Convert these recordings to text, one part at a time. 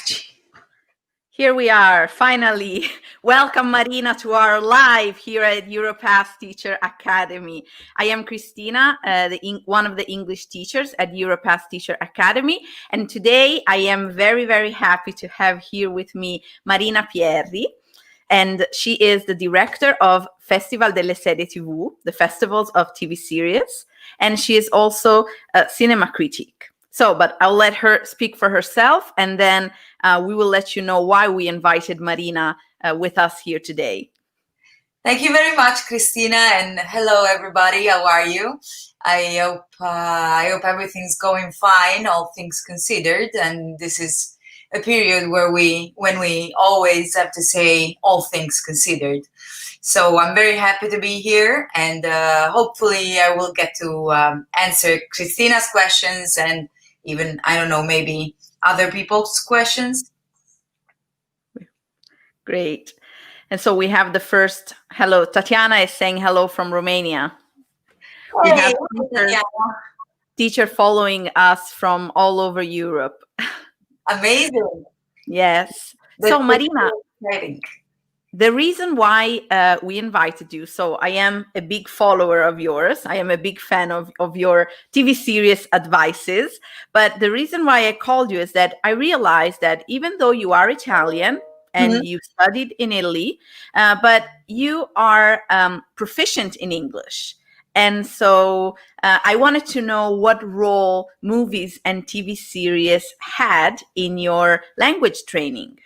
Eccoci. Here we are, finally. Welcome, Marina, to our live here at Europass Teacher Academy. I am Christina, one of the English teachers at Europass Teacher Academy. And today I am very, very happy to have here with me Marina Pierri. And she is the director of Festival delle Serie TV, the festivals of TV series. And she is also a cinema critic. But I'll let her speak for herself, and then we will let you know why we invited Marina with us here today. Thank you very much, Christina, and hello, everybody. How are you? I hope everything's going fine, all things considered, and this is a period when we always have to say all things considered. So I'm very happy to be here, and hopefully I will get to answer Christina's questions and even, I don't know, maybe other people's questions. Great. And so we have the first hello. Tatiana is saying hello from Romania. Hey, we have teacher following us from all over Europe. Amazing. Yes. So Marina, the reason why we invited you, so I am a big follower of yours. I am a big fan of your TV series advices. But the reason why I called you is that I realized that even though you are Italian and you studied in Italy, but you are proficient in English. And so I wanted to know what role movies and TV series had in your language training.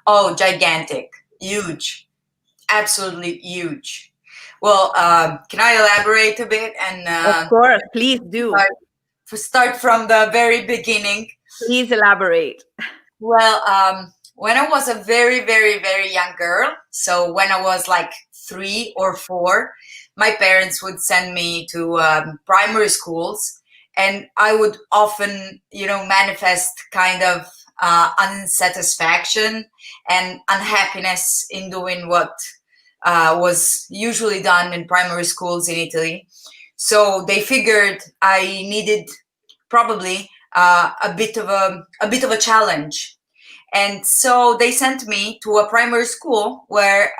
Oh, gigantic. Huge, absolutely huge. Well, can I elaborate a bit? And of course, please do. Start from the very beginning. Please elaborate. Well, when I was a very, very, very young girl, so when I was like 3 or 4, my parents would send me to primary schools, and I would often, manifest kind of unsatisfaction and unhappiness in doing what was usually done in primary schools in Italy. So they figured I needed probably a bit of a challenge, and so they sent me to a primary school where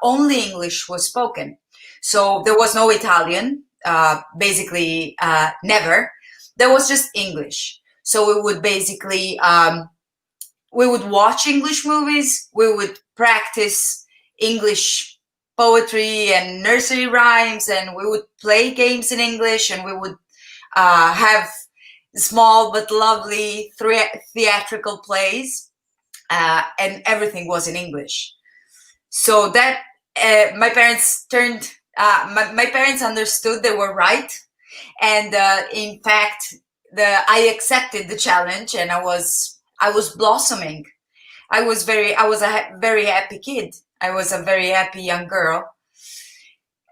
only English was spoken. So there was no Italian, basically never. There was just English. So we would basically we would watch English movies, we would practice English poetry and nursery rhymes, and we would play games in English, and we would have small but lovely theatrical plays, and everything was in English. So that my parents my parents understood they were right, and in fact, I accepted the challenge, and I was blossoming. I was a very happy kid. I was a very happy young girl.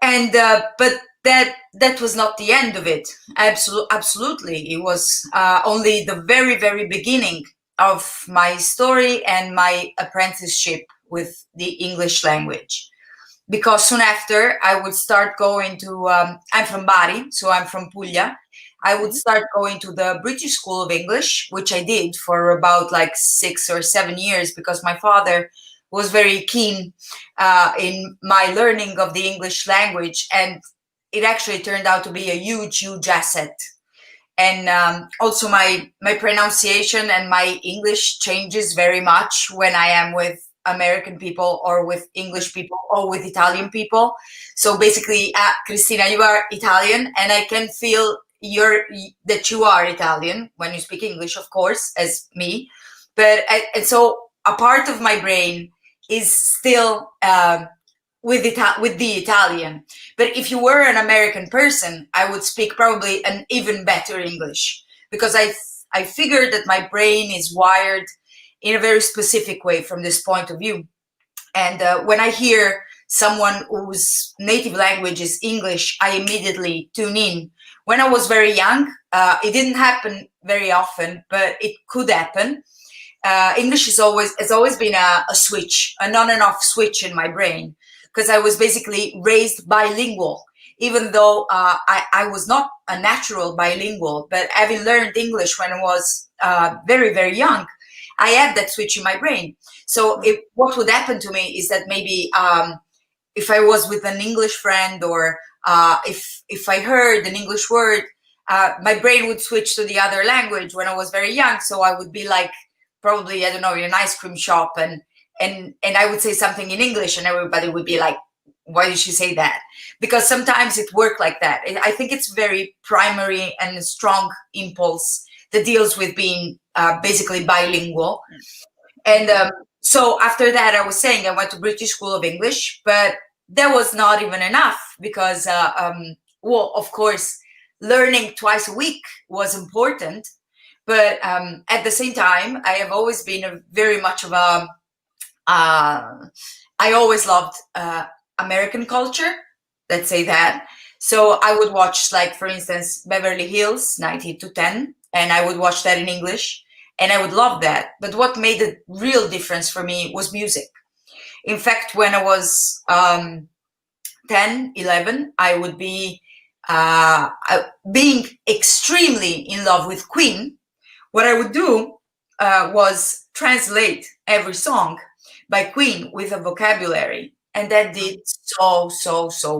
And but that was not the end of it. Absolutely, it was only the very, very beginning of my story and my apprenticeship with the English language. Because soon after, I would start going to. I'm from Bari, so I'm from Puglia. I would start going to the British School of English, which I did for about like 6 or 7 years, because my father was very keen in my learning of the English language, and it actually turned out to be a huge, huge asset. And also my pronunciation and my English changes very much when I am with American people or with English people or with Italian people. So basically, Christina, you are Italian, and I can feel that you are Italian when you speak English, of course, as me. But and so a part of my brain is still with the Italian. But if you were an American person, I would speak probably an even better English, because I figured that my brain is wired in a very specific way from this point of view. And when I hear someone whose native language is English, I immediately tune in. When I was very young, it didn't happen very often, but it could happen. English has always been a switch, an on and off switch in my brain, because I was basically raised bilingual, even though I was not a natural bilingual. But having learned English when I was very, very young, I have that switch in my brain. So what would happen to me is that maybe if I was with an English friend, or if I heard an English word, my brain would switch to the other language when I was very young. So I would be like, probably, I don't know, in an ice cream shop, and I would say something in English, and everybody would be like, why did she say that? Because sometimes it worked like that. I think it's very primary and a strong impulse that deals with being basically bilingual. And so after that, I was saying I went to British School of English, but that was not even enough, because, well, of course, learning twice a week was important. But at the same time, I have always been very much of a, I always loved American culture, let's say that. So I would watch, like, for instance, Beverly Hills 90210, and I would watch that in English, and I would love that. But what made a real difference for me was music. In fact, when I was 10, 11, I would be being extremely in love with Queen. What I would do was translate every song by Queen with a vocabulary, and that did so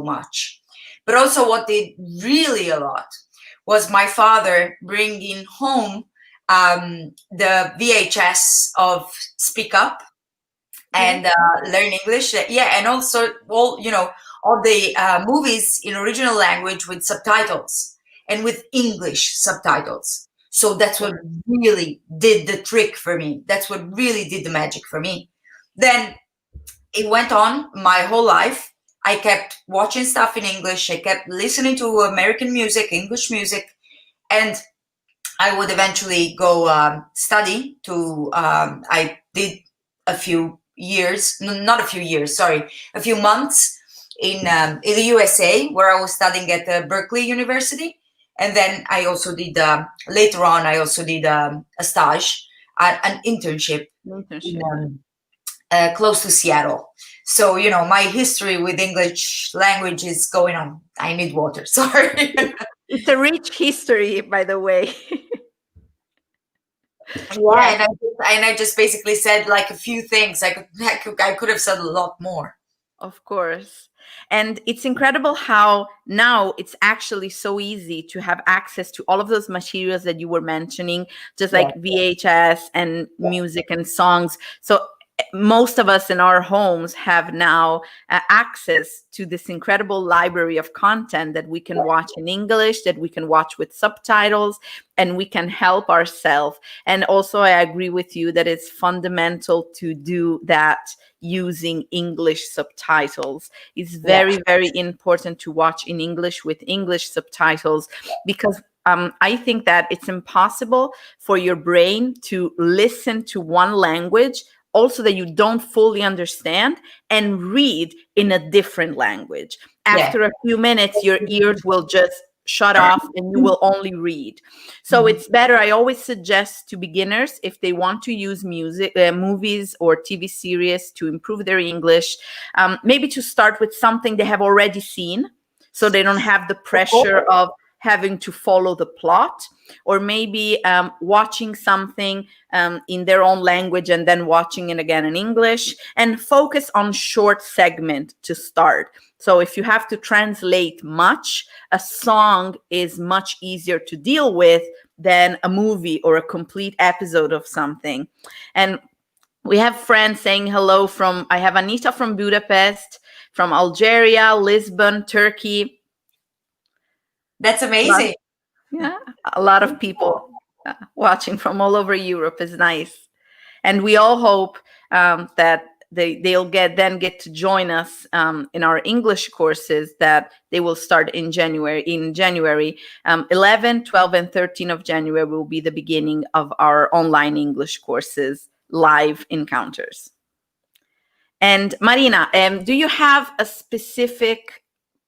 much. But also what did really a lot was my father bringing home the VHS of Speak Up and Learn English. Yeah, and also all the movies in original language with subtitles and with English subtitles. So that's what really did the trick for me. That's what really did the magic for me. Then it went on my whole life. I kept watching stuff in English. I kept listening to American music, English music, and I would eventually go study to, I did a few years, not a few years, sorry, a few months in the USA, where I was studying at Berkeley University. And then I also did, later on, I also did a stage, an internship. Close to Seattle. So, my history with English language is going on. I need water, sorry. It's a rich history, by the way. Yeah, and I just basically said like a few things. I could have said a lot more. Of course. And it's incredible how now it's actually so easy to have access to all of those materials that you were mentioning, just like VHS and music and songs. So most of us in our homes have now access to this incredible library of content that we can watch in English, that we can watch with subtitles, and we can help ourselves. And also, I agree with you that it's fundamental to do that using English subtitles. It's very, very important to watch in English with English subtitles, because I think that it's impossible for your brain to listen to one language also that you don't fully understand and read in a different language. After a few minutes, your ears will just shut off and you will only read. So it's better. I always suggest to beginners, if they want to use music, movies or TV series to improve their English, maybe to start with something they have already seen, so they don't have the pressure of having to follow the plot, or maybe watching something in their own language and then watching it again in English, and focus on short segment to start. So if you have to translate much, a song is much easier to deal with than a movie or a complete episode of something. And we have friends saying hello I have Anita from Budapest, from Algeria, Lisbon, Turkey. That's amazing. Yeah, a lot of people watching from all over Europe is nice. And we all hope that they'll get to join us in our English courses that they will start in January. 11, 12, and 13 of January will be the beginning of our online English courses, live encounters. And Marina, do you have a specific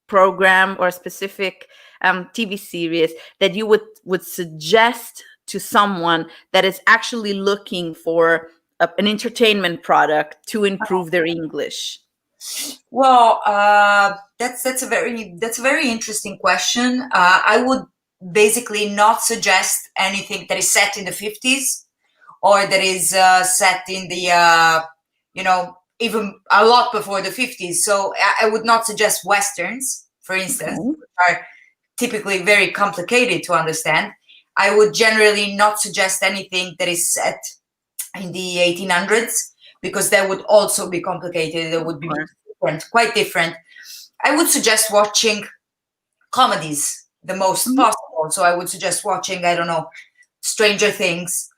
program or a specific TV series that you would suggest to someone that is actually looking for an entertainment product to improve their English? Well, that's a very interesting question. I would basically not suggest anything that is set in the 50s or that is set in the even a lot before the 50s. So I would not suggest westerns, for instance, Okay. which are typically very complicated to understand. I would generally not suggest anything that is set in the 1800s, because that would also be complicated. It would be different, quite different. I would suggest watching comedies the most Mhm. possible. So I would suggest watching, I don't know, Stranger Things,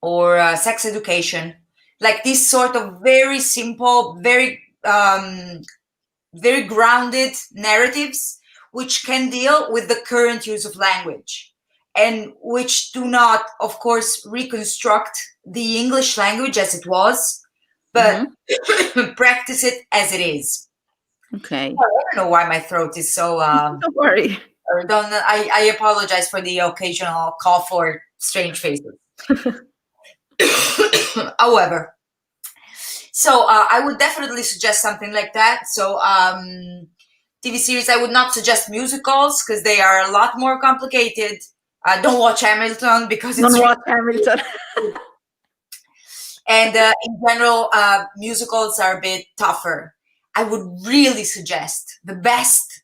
or Sex Education, like this sort of very simple, very grounded narratives, which can deal with the current use of language and which do not, of course, reconstruct the English language as it was, but practice it as it is. Okay. I don't know why my throat is so. Don't worry. I apologize for the occasional cough or strange faces. However, so I would definitely suggest something like that. So TV series, I would not suggest musicals because they are a lot more complicated. Don't watch Hamilton because it's Don't watch Hamilton. and in general, musicals are a bit tougher. I would really suggest the best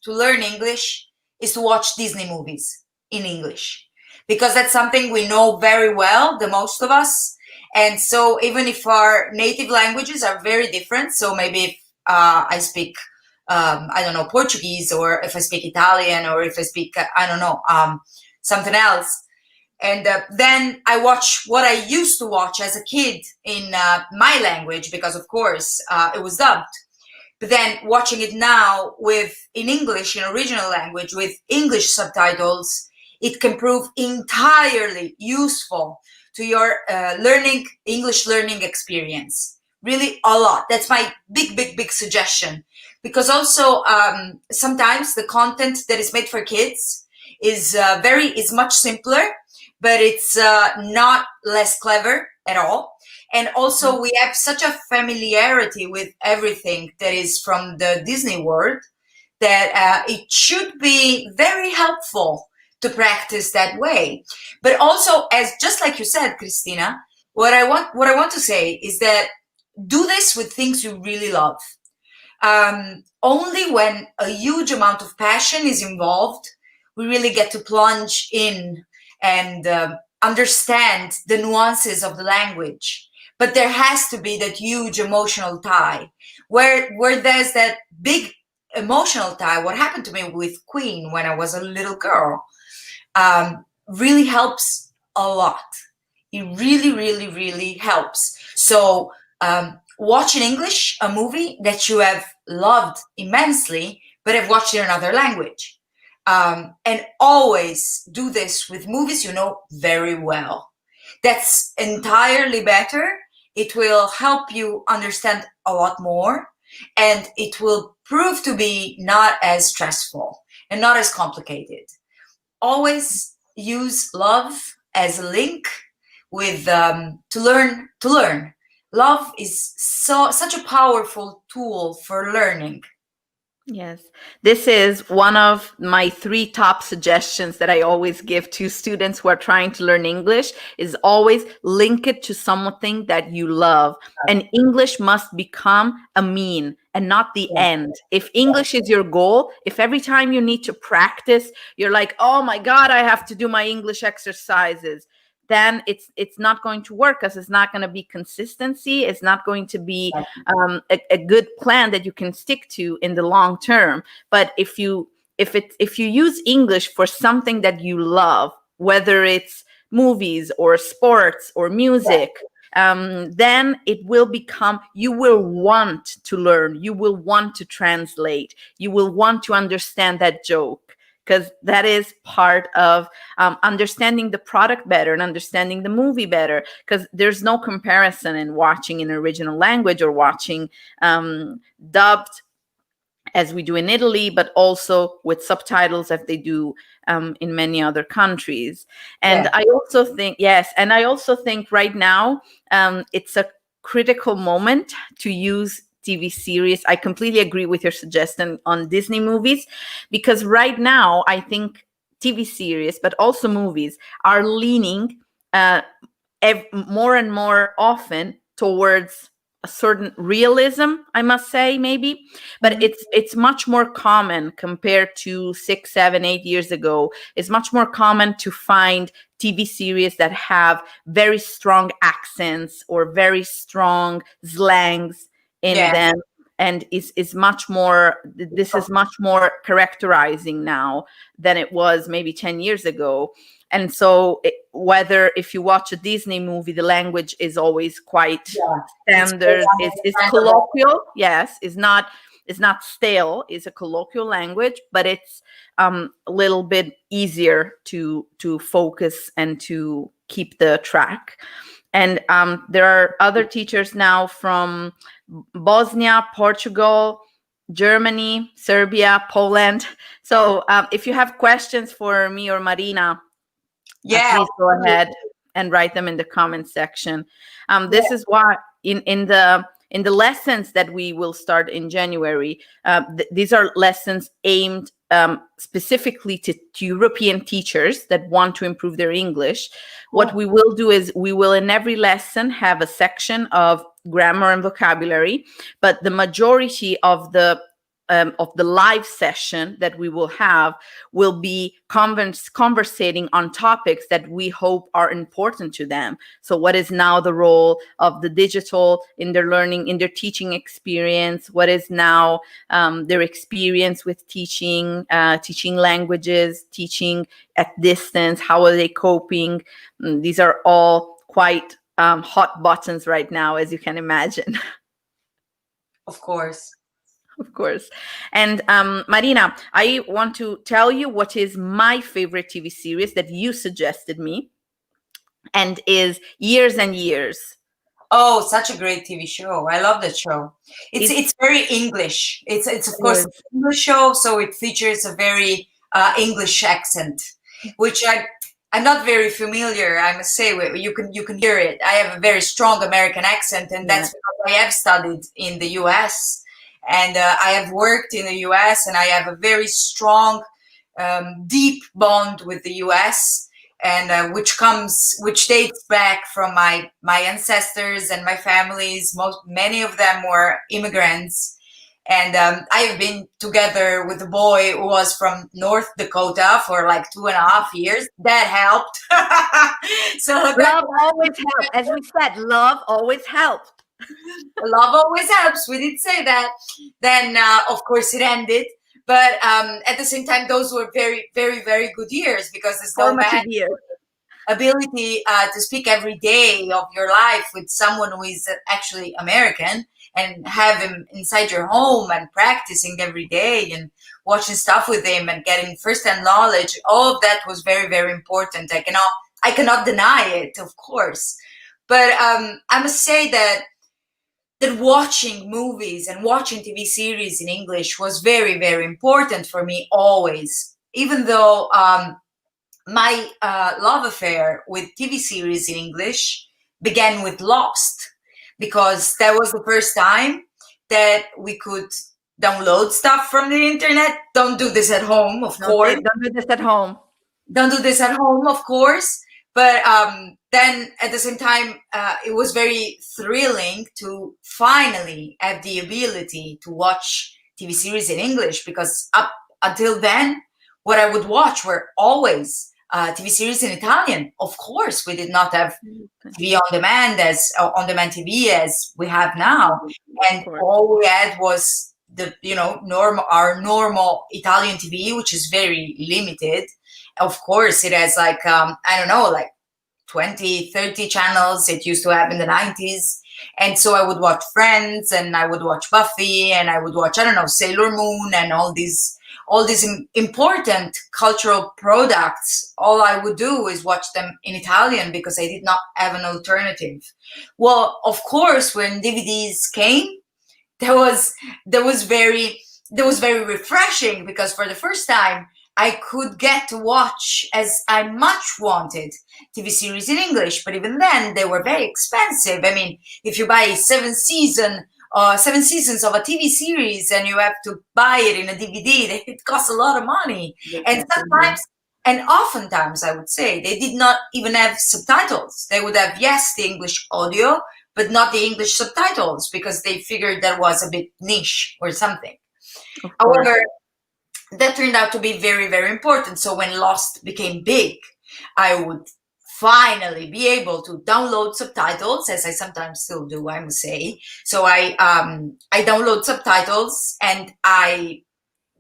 to learn English is to watch Disney movies in English, because that's something we know very well, the most of us. And so even if our native languages are very different, so maybe if I speak, I don't know, Portuguese, or if I speak Italian, or if I speak, I don't know, something else, and then I watch what I used to watch as a kid in my language, because of course it was dubbed. But then watching it now in English, in original language, with English subtitles, it can prove entirely useful to your English learning experience. Really a lot. That's my big suggestion. Because also sometimes the content that is made for kids is much simpler, but it's not less clever at all. And also we have such a familiarity with everything that is from the Disney world that it should be very helpful to practice that way. But also, as just like you said, Christina, what I want to say is that do this with things you really love. Only when a huge amount of passion is involved, we really get to plunge in and understand the nuances of the language. But there has to be that huge emotional tie. Where there's that big emotional tie, what happened to me with Queen when I was a little girl, really helps a lot. It really helps. So watch in English a movie that you have loved immensely, but have watched in another language. And always do this with movies you know very well. That's entirely better. It will help you understand a lot more, and it will prove to be not as stressful and not as complicated. Always use love as a link with to learn. Love is such a powerful tool for learning. Yes, this is one of my 3 top suggestions that I always give to students who are trying to learn English, is always link it to something that you love. And English must become a mean and not the Yeah. end. If English is your goal, if every time you need to practice, you're like, oh my God, I have to do my English exercises, then it's not going to work, because it's not going to be consistency. It's not going to be a good plan that you can stick to in the long term. But if you use English for something that you love, whether it's movies or sports or music, then it will become, you will want to learn, you will want to translate, you will want to understand that joke, because that is part of understanding the product better and understanding the movie better, because there's no comparison in watching in original language or watching dubbed, as we do in Italy, but also with subtitles as they do in many other countries. And Yeah. I also think, yes, and I also think right now it's a critical moment to use TV series. I completely agree with your suggestion on Disney movies, because right now I think TV series, but also movies, are leaning more and more often towards a certain realism, I must say, maybe, but it's much more common compared to 6, 7, 8 years ago. It's much more common to find TV series that have very strong accents or very strong slangs in them, and is much more, this is much more characterizing now than it was maybe 10 years ago. And so whether if you watch a Disney movie, the language is always quite standard, is colloquial. Yes, is not stale, is a colloquial language, but it's a little bit easier to focus and to keep the track. And there are other teachers now from Bosnia, Portugal, Germany, Serbia, Poland. So if you have questions for me or Marina, please go ahead and write them in the comment section. This is why in the lessons that we will start in January, these are lessons aimed specifically to European teachers that want to improve their English. What we will do is we will in every lesson have a section of grammar and vocabulary, but the majority of the live session that we will have will be conversating on topics that we hope are important to them. So what is now the role of the digital in their learning, in their teaching experience? What is now their experience with teaching languages, teaching at distance? How are they coping? These are all quite hot buttons right now, as you can imagine. Of course. Of course. And Marina, I want to tell you what is my favorite TV series that you suggested me, and is Years and Years. Oh, such a great TV show. I love that show. It's very English. It's of course an English show, so it features a very English accent, which I'm not very familiar, I must say. You can hear it. I have a very strong American accent, and that's because I have studied in the US. And I have worked in the US, and I have a very strong, deep bond with the US, and which dates back from my ancestors and my families. Many of them were immigrants, and I have been together with a boy who was from North Dakota for like 2.5 years. That helped. So love always helps, as we said. Love always helps. Love always helps. We did say that. Then, of course, it ended. But at the same time, those were very, very, very good years, because there's no bad ability to speak every day of your life with someone who is actually American, and have him inside your home and practicing every day and watching stuff with him and getting first-hand knowledge. All of that was very, very important. I cannot deny it, of course. But I must say that watching movies and watching TV series in English was very, very important for me always. Even though my love affair with TV series in English began with Lost, because that was the first time that we could download stuff from the internet. Don't do this at home, of course. Don't do this at home. Don't do this at home, of course. But then at the same time, it was very thrilling to finally have the ability to watch TV series in English, because up until then, what I would watch were always TV series in Italian. Of course, we did not have TV on demand TV as we have now, and all we had was our normal Italian TV, which is very limited. Of course, it has like, I don't know, like 20, 30 channels it used to have in the 90s. And so I would watch Friends, and I would watch Buffy, and I would watch, I don't know, Sailor Moon, and all these important cultural products. All I would do is watch them in Italian, because I did not have an alternative. Well, of course, when DVDs came, that was very refreshing, because for the first time, I could get to watch, as I much wanted, TV series in English. But even then, they were very expensive. I mean, if you buy 7 seasons of a TV series and you have to buy it in a DVD, it costs a lot of money. And And oftentimes, I would say, they did not even have subtitles. They would have, yes, the English audio, but not the English subtitles, because they figured that was a bit niche or something. However, that turned out to be very, very important. So when Lost became big, I would finally be able to download subtitles, as I sometimes still do, I must say. So I download subtitles, and I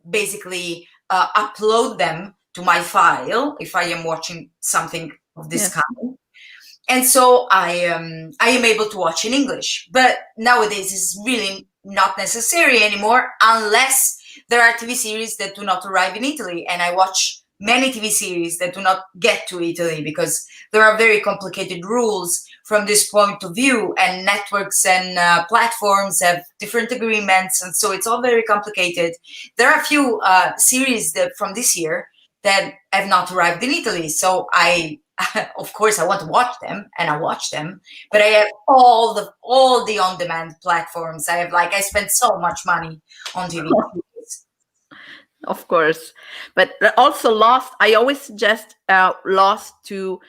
basically upload them to my file if I am watching something of this kind. And so I am able to watch in English. But nowadays it's really not necessary anymore, unless there are TV series that do not arrive in Italy. And I watch many TV series that do not get to Italy, because there are very complicated rules from this point of view, and networks and platforms have different agreements, and so it's all very complicated. There are a few series that from this year that have not arrived in Italy, so I of course I want to watch them, and I watch them, but I have all the on-demand platforms. I spend so much money on TV. Of course, but also Lost, I always suggest Lost to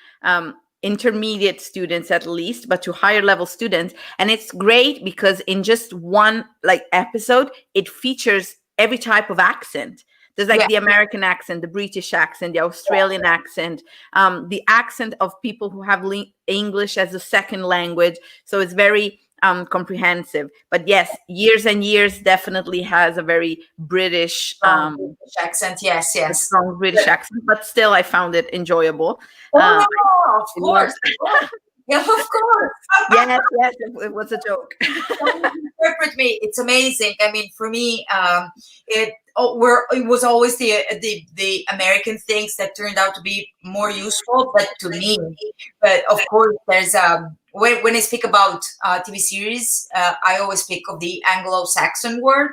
intermediate students at least, but to higher level students. And it's great because in just one episode, it features every type of accent. There's the American accent, the British accent, the Australian accent, the accent of people who have English as a second language. So it's very comprehensive. But yes, Years and Years definitely has a very British accent. Yes, strong British accent. But still, I found it enjoyable. Of course. Yeah, of course. yes, it was a joke. Interpret me. It's amazing. I mean, for me, it was always the American things that turned out to be more useful, but to me. But of course, there's when I speak about TV series, I always speak of the Anglo-Saxon word.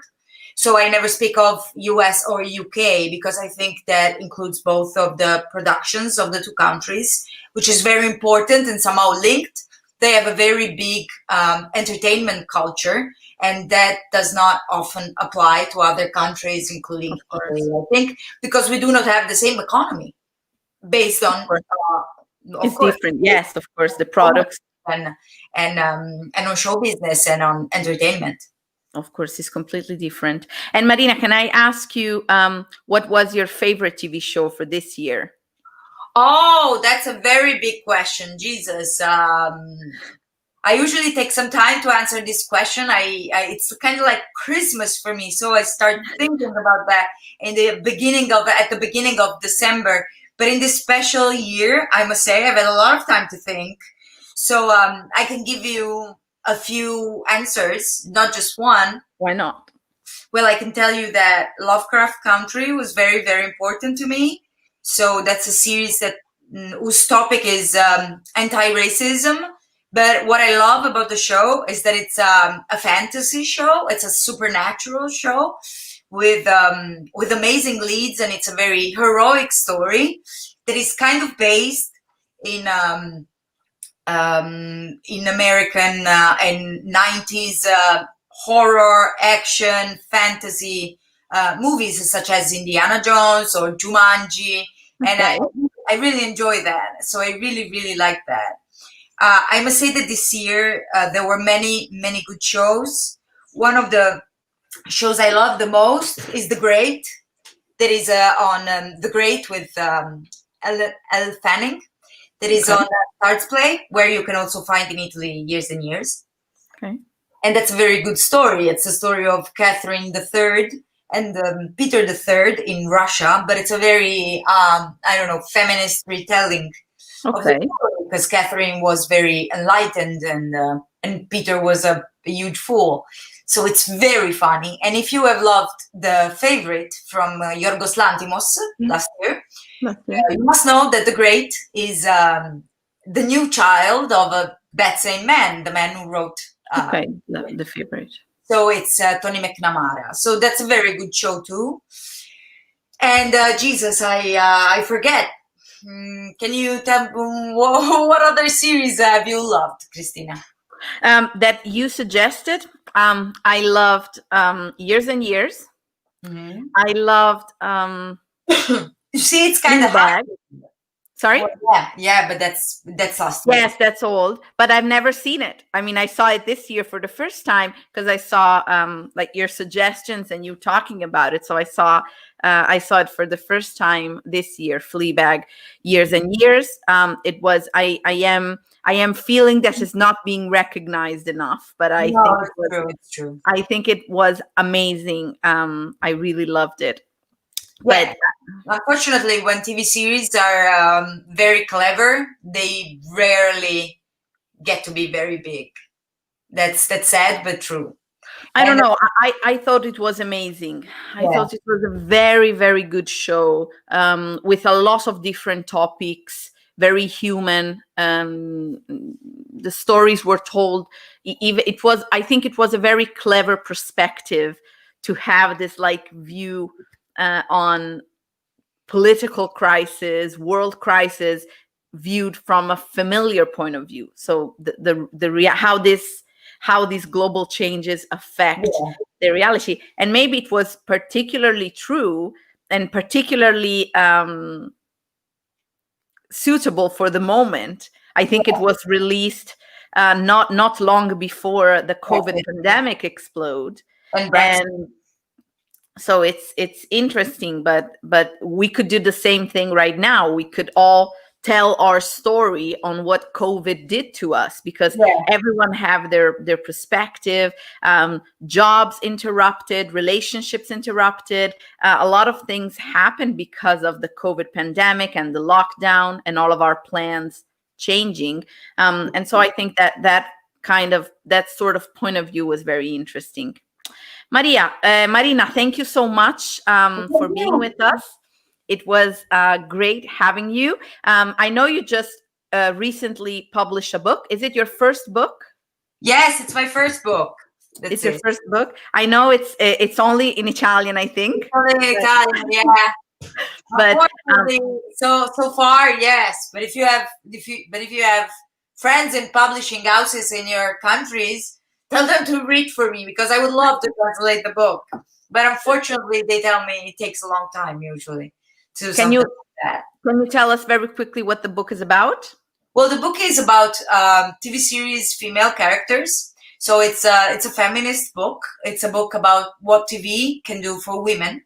So I never speak of US or UK, because I think that includes both of the productions of the two countries, which is very important and somehow linked. They have a very big entertainment culture, and that does not often apply to other countries, including Italy, I think, because we do not have the same economy based on. It's different, yes, of course, the products and on show business and on entertainment. Of course, it's completely different. And Marina, can I ask you, what was your favorite TV show for this year? Oh, that's a very big question. Jesus. I usually take some time to answer this question. It's kind of like Christmas for me. So I start thinking about that at the beginning of December. But in this special year, I must say, I've had a lot of time to think. So I can give you a few answers, not just one. Why not? Well, I can tell you that Lovecraft Country was very, very important to me. So that's a series whose topic is anti-racism. But what I love about the show is that it's a fantasy show. It's a supernatural show with amazing leads, and it's a very heroic story that is kind of based in American and 90s horror, action, fantasy movies such as Indiana Jones or Jumanji. And I really enjoy that. So I really, really like that. I must say that this year there were many, many good shows. One of the shows I love the most is The Great. That is on The Great with Elle Fanning. That is on Stars Play, where you can also find in Italy Years and Years. Okay. And that's a very good story. It's a story of Catherine III and Peter III in Russia, but it's a very, feminist retelling. Okay. Because Catherine was very enlightened and Peter was a huge fool. So it's very funny. And if you have loved The Favorite from Yorgos Lanthimos last year, you must know that The Great is the new child of that same man, the man who wrote The Favorite. So it's Tony McNamara. So that's a very good show too. And Jesus, I forget. Can you tell me what other series have you loved, Christina? That you suggested. I loved Years and Years. Mm-hmm. I loved You see, it's kind of hard. Sorry? Well, yeah, but that's us. Yes, that's old, but I've never seen it. I mean, I saw it this year for the first time because I saw like your suggestions and you talking about it. So I saw it for the first time this year. Fleabag, Years and Years. It was. I am feeling that it's not being recognized enough, but I No, think it's true. It's true. I think it was amazing. I really loved it. Yeah. But unfortunately, when TV series are very clever, they rarely get to be very big. That's sad, but true. I don't know. I thought it was amazing. I thought it was a very, very good show with a lot of different topics, very human. The stories were told. I think it was a very clever perspective to have this like view on political crisis, world crisis, viewed from a familiar point of view. So how these global changes affect the reality. And maybe it was particularly true and particularly suitable for the moment. I think it was released not long before the COVID pandemic explode. And so it's interesting, but we could do the same thing right now. We could all tell our story on what COVID did to us, because everyone have their perspective. Jobs interrupted, relationships interrupted. A lot of things happened because of the COVID pandemic and the lockdown and all of our plans changing. And so I think that sort of point of view was very interesting. Marina, thank you so much for being with us. It was great having you. I know you just recently published a book. Is it your first book? Yes, it's my first book. It's your first book. I know it's only in Italian, I think. It's only in Italian, yeah. But so far, yes. But if you have friends in publishing houses in your countries, tell them to read for me, because I would love to translate the book. But unfortunately, they tell me it takes a long time usually. Can you tell us very quickly what the book is about? Well, the book is about TV series female characters. So it's a feminist book. It's a book about what TV can do for women.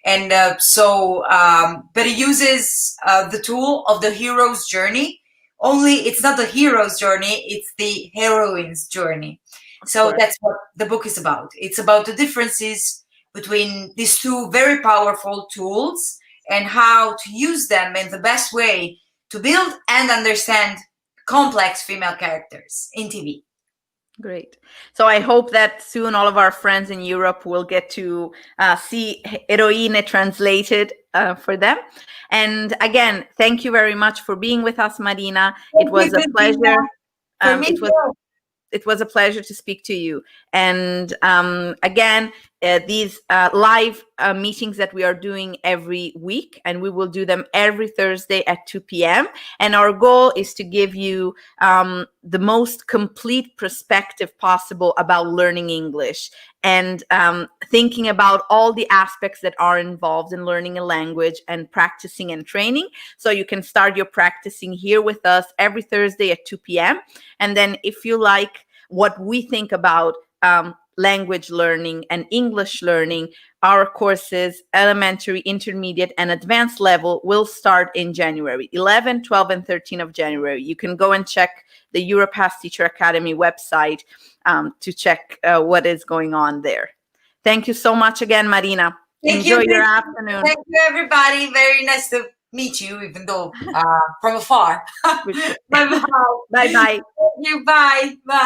And but it uses the tool of the hero's journey. Only it's not the hero's journey, it's the heroine's journey. So that's what the book is about. It's about the differences between these two very powerful tools and how to use them in the best way to build and understand complex female characters in TV. Great. So I hope that soon all of our friends in Europe will get to see Heroine translated for them. And again, thank you very much for being with us, Marina. It was a pleasure. It was a pleasure to speak to you. And again, these live meetings that we are doing every week, and we will do them every Thursday at 2 p.m. And our goal is to give you the most complete perspective possible about learning English and thinking about all the aspects that are involved in learning a language and practicing and training. So you can start your practicing here with us every Thursday at 2 p.m. And then if you like what we think about language learning and English learning, our courses, elementary, intermediate, and advanced level, will start in January, 11, 12, and 13 of January. You can go and check the Europass Teacher Academy website to check what is going on there. Thank you so much again, Marina. Enjoy your afternoon. Thank you, everybody. Very nice to meet you, even though from afar. Bye-bye. Bye-bye. Thank you. Bye. Bye.